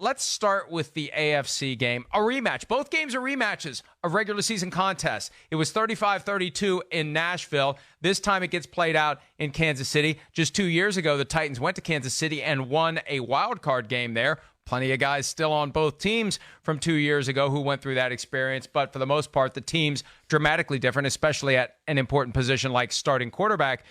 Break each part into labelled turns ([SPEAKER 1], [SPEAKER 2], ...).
[SPEAKER 1] let's start with the AFC game. A rematch. Both games are rematches of regular season contests. It was 35-32 in Nashville. This time it gets played out in Kansas City. Just 2 years ago, the Titans went to Kansas City and won a wild card game there. Plenty of guys still on both teams from 2 years ago who went through that experience. But for the most part, the team's dramatically different, especially at an important position like starting quarterback.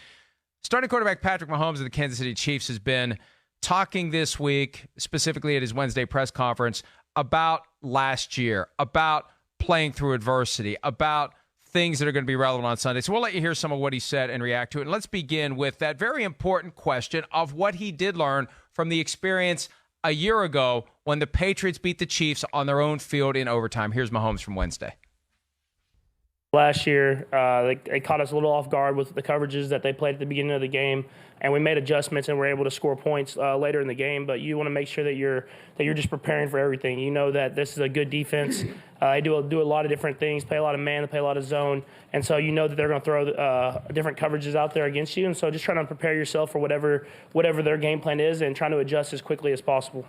[SPEAKER 1] Starting quarterback Patrick Mahomes of the Kansas City Chiefs has been talking this week, specifically at his Wednesday press conference, about last year, about playing through adversity, about things that are going to be relevant on Sunday. So we'll let you hear some of what he said and react to it. And let's begin with that very important question of what he did learn from the experience a year ago when the Patriots beat the Chiefs on their own field in overtime. Here's Mahomes from Wednesday.
[SPEAKER 2] Last year, they caught us a little off guard with the coverages that they played at the beginning of the game, and we made adjustments and were able to score points later in the game. But you want to make sure that you're just preparing for everything. You know that this is a good defense. They do a lot of different things, play a lot of man, they play a lot of zone, and so you know that they're going to throw different coverages out there against you. And so just trying to prepare yourself for whatever their game plan is and trying to adjust as quickly as possible.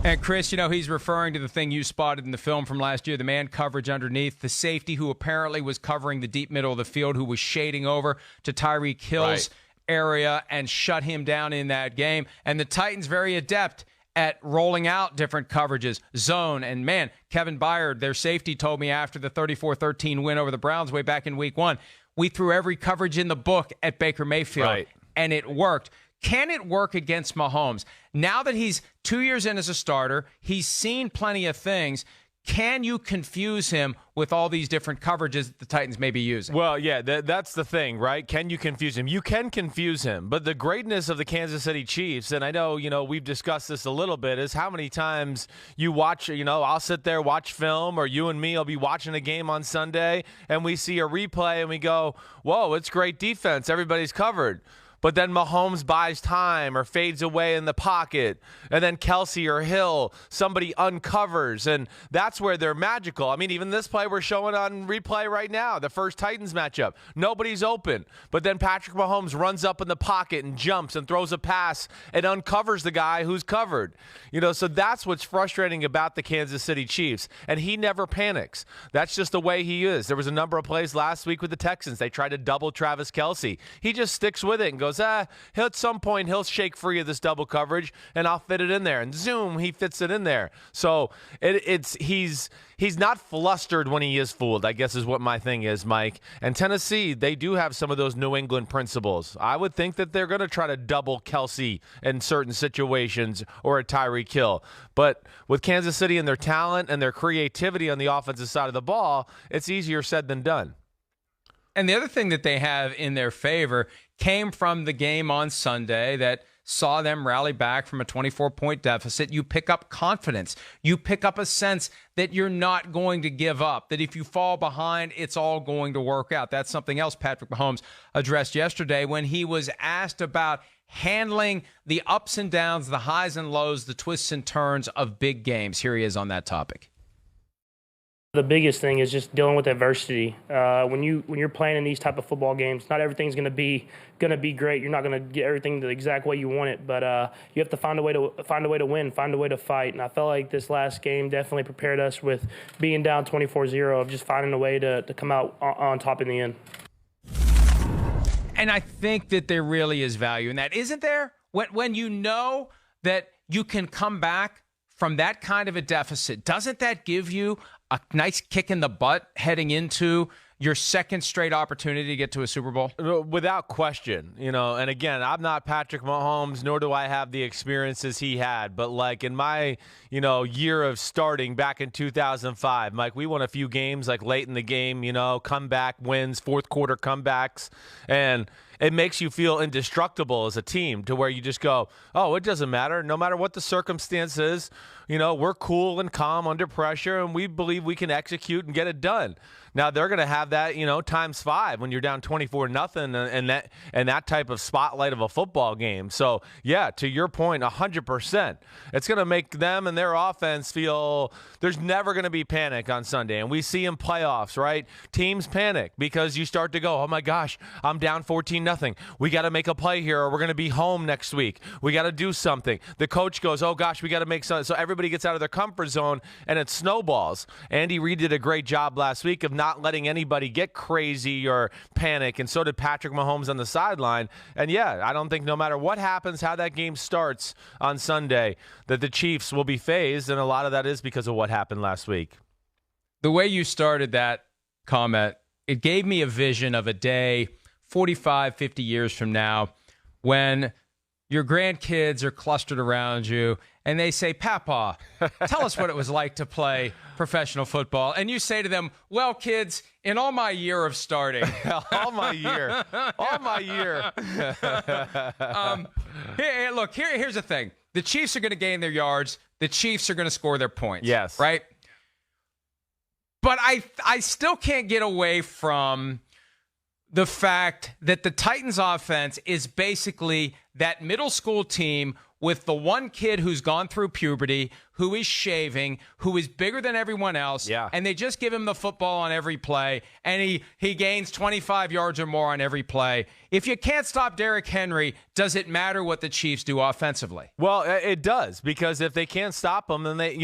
[SPEAKER 1] And Chris, he's referring to the thing you spotted in the film from last year, the man coverage underneath, the safety who apparently was covering the deep middle of the field, who was shading over to Tyreek Hill's area and shut him down in that game. And the Titans very adept at rolling out different coverages, zone. And man, Kevin Byard, their safety, told me after the 34-13 win over the Browns way back in week 1, we threw every coverage in the book at Baker Mayfield, and it worked. Can it work against Mahomes? Now that he's 2 years in as a starter, he's seen plenty of things. Can you confuse him with all these different coverages that the Titans may be using?
[SPEAKER 3] Well, yeah, that's the thing, right? Can you confuse him? You can confuse him, but the greatness of the Kansas City Chiefs, and I know, we've discussed this a little bit, is how many times you watch, I'll sit there, watch film, or you and me will be watching a game on Sunday, and we see a replay, and we go, whoa, it's great defense. Everybody's covered. But then Mahomes buys time or fades away in the pocket. And then Kelsey or Hill, somebody uncovers. And that's where they're magical. I mean, even this play we're showing on replay right now, the first Titans matchup. Nobody's open. But then Patrick Mahomes runs up in the pocket and jumps and throws a pass and uncovers the guy who's covered. So that's what's frustrating about the Kansas City Chiefs. And he never panics. That's just the way he is. There was a number of plays last week with the Texans. They tried to double Travis Kelsey. He just sticks with it and goes, at some point he'll shake free of this double coverage and I'll fit it in there. And zoom, he fits it in there. So he's not flustered when he is fooled, I guess is what my thing is, Mike. And Tennessee, they do have some of those New England principles. I would think that they're going to try to double Kelsey in certain situations or a Tyreek Hill. But with Kansas City and their talent and their creativity on the offensive side of the ball, it's easier said than done.
[SPEAKER 1] And the other thing that they have in their favor came from the game on Sunday that saw them rally back from a 24-point deficit. You pick up confidence. You pick up a sense that you're not going to give up, that if you fall behind, it's all going to work out. That's something else Patrick Mahomes addressed yesterday when he was asked about handling the ups and downs, the highs and lows, the twists and turns of big games. Here he is on that topic.
[SPEAKER 2] The biggest thing is just dealing with adversity. When you're playing in these type of football games, not everything's going to be great. You're not going to get everything the exact way you want it, but you have to find a way to win, find a way to fight. And I felt like this last game definitely prepared us with being down 24-0 of just finding a way to come out on top in the end.
[SPEAKER 1] And I think that there really is value in that, isn't there? When you know that you can come back from that kind of a deficit, doesn't that give you a nice kick in the butt heading into your second straight opportunity to get to a Super Bowl?
[SPEAKER 3] Without question, and again, I'm not Patrick Mahomes, nor do I have the experiences he had, but like in my, year of starting back in 2005, Mike, we won a few games like late in the game, comeback wins, fourth quarter comebacks, and it makes you feel indestructible as a team to where you just go, oh, it doesn't matter. No matter what the circumstance is, we're cool and calm under pressure, and we believe we can execute and get it done. Now they're going to have that, times 5 when you're down 24-0 and that type of spotlight of a football game. So yeah, to your point, 100%, it's going to make them and their offense feel there's never going to be panic on Sunday. And we see in playoffs, right? Teams panic because you start to go, oh my gosh, I'm down 14-0. 13-0. We got to make a play here or we're going to be home next week. We got to do something. The coach goes, oh, gosh, we got to make something. So everybody gets out of their comfort zone, and it snowballs. Andy Reid did a great job last week of not letting anybody get crazy or panic, and so did Patrick Mahomes on the sideline. And, yeah, I don't think no matter what happens, how that game starts on Sunday, that the Chiefs will be phased, and a lot of that is because of what happened last week.
[SPEAKER 1] The way you started that comment, it gave me a vision of a day 45, 50 years from now when your grandkids are clustered around you and they say, Papa, tell us what it was like to play professional football. And you say to them, well, kids, in all my year of starting.
[SPEAKER 3] all my year.
[SPEAKER 1] Here's the thing. The Chiefs are going to gain their yards. The Chiefs are going to score their points.
[SPEAKER 3] Yes.
[SPEAKER 1] Right? But I still can't get away from the fact that the Titans offense is basically that middle school team with the one kid who's gone through puberty, who is shaving, who is bigger than everyone else, and they just give him the football on every play, and he gains 25 yards or more on every play. If you can't stop Derrick Henry, does it matter what the Chiefs do offensively?
[SPEAKER 3] Well, it does, because if they can't stop him, then they,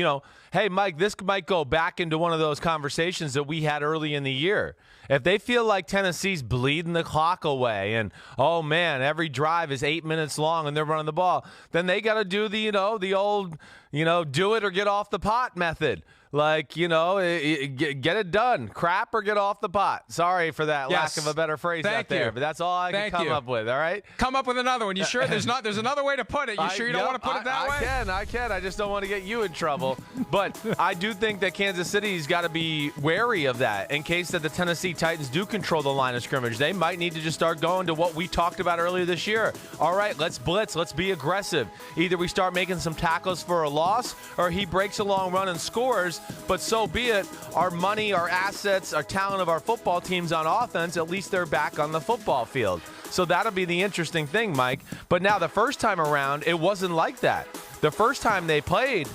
[SPEAKER 3] hey, Mike, this might go back into one of those conversations that we had early in the year. If they feel like Tennessee's bleeding the clock away and, oh, man, every drive is 8 minutes long and they're running the ball, then they got to do the old, do it or get off the pot method. Like, get it done. Crap or get off the pot. Sorry for that lack of a better phrase out there, but that's all I can come up with, all right?
[SPEAKER 1] Come up with another one. You sure? There's another way to put it. You sure you don't want to put it that way?
[SPEAKER 3] I can. I just don't want to get you in trouble. But I do think that Kansas City's got to be wary of that in case that the Tennessee Titans do control the line of scrimmage. They might need to just start going to what we talked about earlier this year. All right, let's blitz. Let's be aggressive. Either we start making some tackles for a loss or he breaks a long run and scores. But so be it. Our money, our assets, our talent of our football teams on offense, at least they're back on the football field. So that'll be the interesting thing, Mike. But now the first time around, it wasn't like that. The first time they played,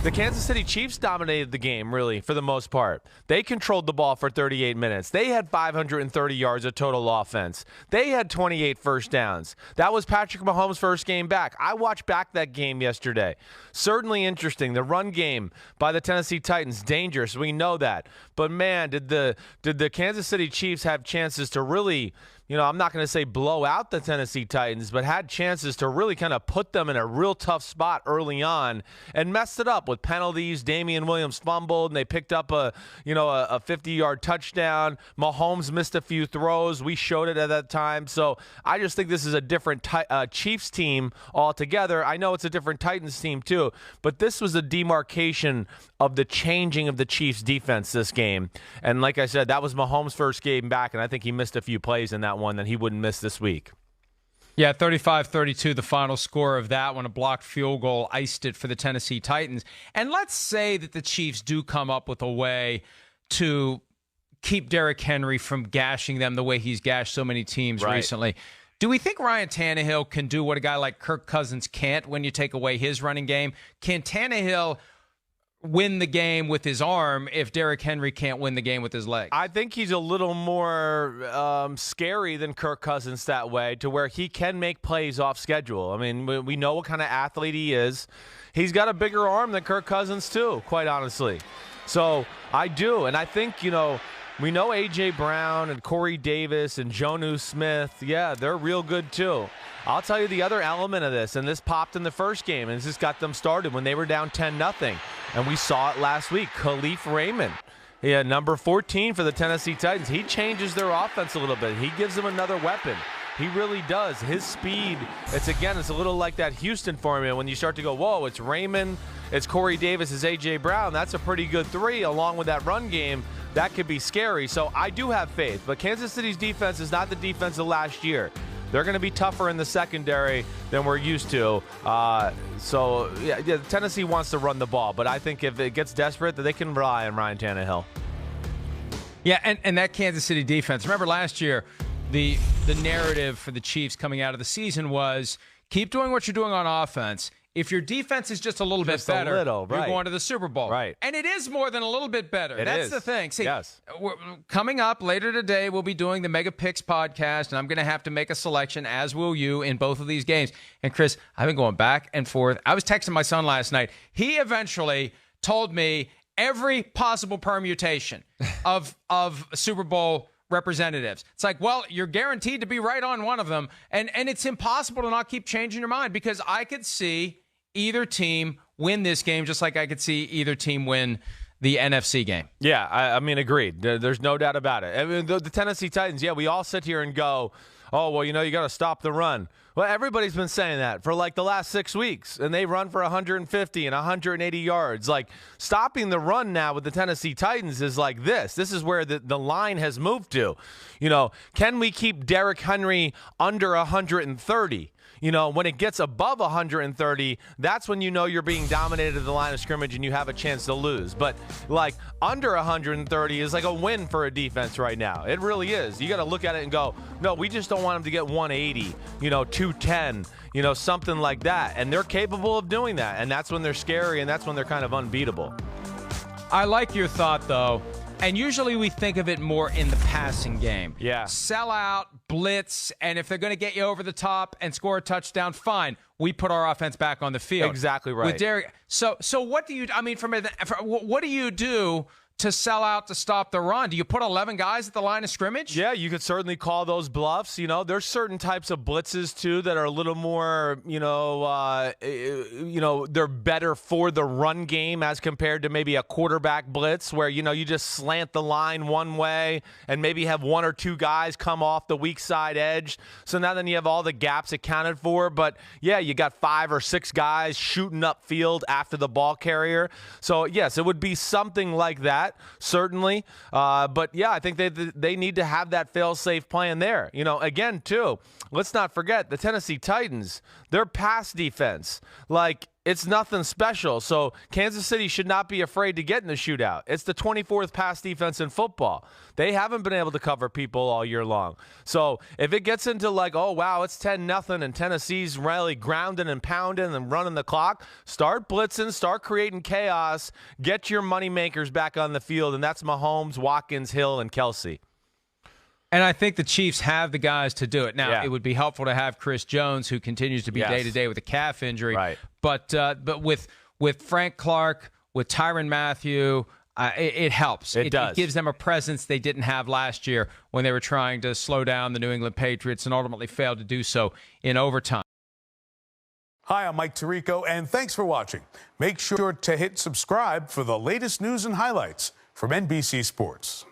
[SPEAKER 3] the Kansas City Chiefs dominated the game, really, for the most part. They controlled the ball for 38 minutes. They had 530 yards of total offense. They had 28 first downs. That was Patrick Mahomes' first game back. I watched back that game yesterday. Certainly interesting. The run game by the Tennessee Titans, dangerous. We know that. But, man, did the Kansas City Chiefs have chances to really, I'm not going to say blow out the Tennessee Titans, but had chances to really kind of put them in a real tough spot early on and messed it up with penalties. Damian Williams fumbled, and they picked up a 50-yard touchdown. Mahomes missed a few throws. We showed it at that time. So I just think this is a different Chiefs team altogether. I know it's a different Titans team too, but this was a demarcation of the changing of the Chiefs defense this game. And like I said, that was Mahomes' first game back, and I think he missed a few plays in that one that he wouldn't miss this week.
[SPEAKER 1] Yeah, 35-32, the final score of that one. A blocked field goal iced it for the Tennessee Titans. And let's say that the Chiefs do come up with a way to keep Derrick Henry from gashing them the way he's gashed so many teams recently. Do we think Ryan Tannehill can do what a guy like Kirk Cousins can't when you take away his running game? Can Tannehill win the game with his arm if Derrick Henry can't win the game with his legs?
[SPEAKER 3] I think he's a little more scary than Kirk Cousins that way, to where he can make plays off schedule. I mean, we know what kind of athlete he is. He's got a bigger arm than Kirk Cousins too, quite honestly. So I do, and I think, we know A.J. Brown and Corey Davis and Jonnu Smith. Yeah, they're real good too. I'll tell you the other element of this, and this popped in the first game, and this got them started when they were down 10-0. And we saw it last week. Khalif Raymond, number 14 for the Tennessee Titans. He changes their offense a little bit. He gives them another weapon. He really does. His speed, it's a little like that Houston formula when you start to go, whoa, it's Raymond, it's Corey Davis, it's A.J. Brown. That's a pretty good three along with that run game. That could be scary. So I do have faith. But Kansas City's defense is not the defense of last year. They're going to be tougher in the secondary than we're used to. Tennessee wants to run the ball. But I think if it gets desperate, that they can rely on Ryan Tannehill.
[SPEAKER 1] Yeah, and that Kansas City defense. Remember last year, the narrative for the Chiefs coming out of the season was keep doing what you're doing on offense. if your defense is just a little bit better,
[SPEAKER 3] a little, right.
[SPEAKER 1] you're going to the Super Bowl.
[SPEAKER 3] Right.
[SPEAKER 1] And it is more than a little bit better. That's the thing. See,
[SPEAKER 3] yes.
[SPEAKER 1] Coming up later today, we'll be doing the Mega Picks podcast, and I'm going to have to make a selection, as will you, in both of these games. And, Chris, I've been going back and forth. I was texting my son last night. He eventually told me every possible permutation of Super Bowl representatives. It's like, well, you're guaranteed to be right on one of them, and it's impossible to not keep changing your mind, because I could see either team win this game just like I could see either team win the NFC game.
[SPEAKER 3] Yeah, I mean, agreed. There's no doubt about it. I mean, the Tennessee Titans, yeah, we all sit here and go, oh, well, you got to stop the run. Well, everybody's been saying that for like the last 6 weeks, and they run for 150 and 180 yards. Like, stopping the run now with the Tennessee Titans is like this. This is where the line has moved to. Can we keep Derrick Henry under 130? When it gets above 130, that's when you're being dominated at the line of scrimmage and you have a chance to lose. But, like, under 130 is like a win for a defense right now. It really is. You got to look at it and go, no, we just don't want them to get 180, 210, something like that. And they're capable of doing that. And that's when they're scary, and that's when they're kind of unbeatable.
[SPEAKER 1] I like your thought, though. And usually we think of it more in the passing game.
[SPEAKER 3] Yeah.
[SPEAKER 1] Sell out, blitz, and if they're going to get you over the top and score a touchdown, fine. We put our offense back on the field.
[SPEAKER 3] Exactly right.
[SPEAKER 1] With Derrick. So what do you? I mean, what do you do to sell out to stop the run? Do you put 11 guys at the line of scrimmage?
[SPEAKER 3] Yeah, you could certainly call those bluffs. There's certain types of blitzes too that are a little more, they're better for the run game as compared to maybe a quarterback blitz where, you just slant the line one way and maybe have one or two guys come off the weak side edge. So now then you have all the gaps accounted for. But yeah, you got 5 or 6 guys shooting upfield after the ball carrier. So yes, it would be something like that. Certainly. But yeah, I think they need to have that fail-safe plan there. Again, too, let's not forget the Tennessee Titans, their pass defense, like, it's nothing special. So Kansas City should not be afraid to get in the shootout. It's the 24th pass defense in football. They haven't been able to cover people all year long. So if it gets into like, oh, wow, it's 10-0 and Tennessee's really grounding and pounding and running the clock, start blitzing, start creating chaos, get your moneymakers back on the field, and that's Mahomes, Watkins, Hill, and Kelsey.
[SPEAKER 1] And I think the Chiefs have the guys to do it. Now, It would be helpful to have Chris Jones, who continues to be day-to-day with a calf injury.
[SPEAKER 3] Right.
[SPEAKER 1] But with Frank Clark, with Tyrann Mathieu, it helps.
[SPEAKER 3] It does.
[SPEAKER 1] It gives them a presence they didn't have last year when they were trying to slow down the New England Patriots and ultimately failed to do so in overtime.
[SPEAKER 4] Hi, I'm Mike Tirico, and thanks for watching. Make sure to hit subscribe for the latest news and highlights from NBC Sports.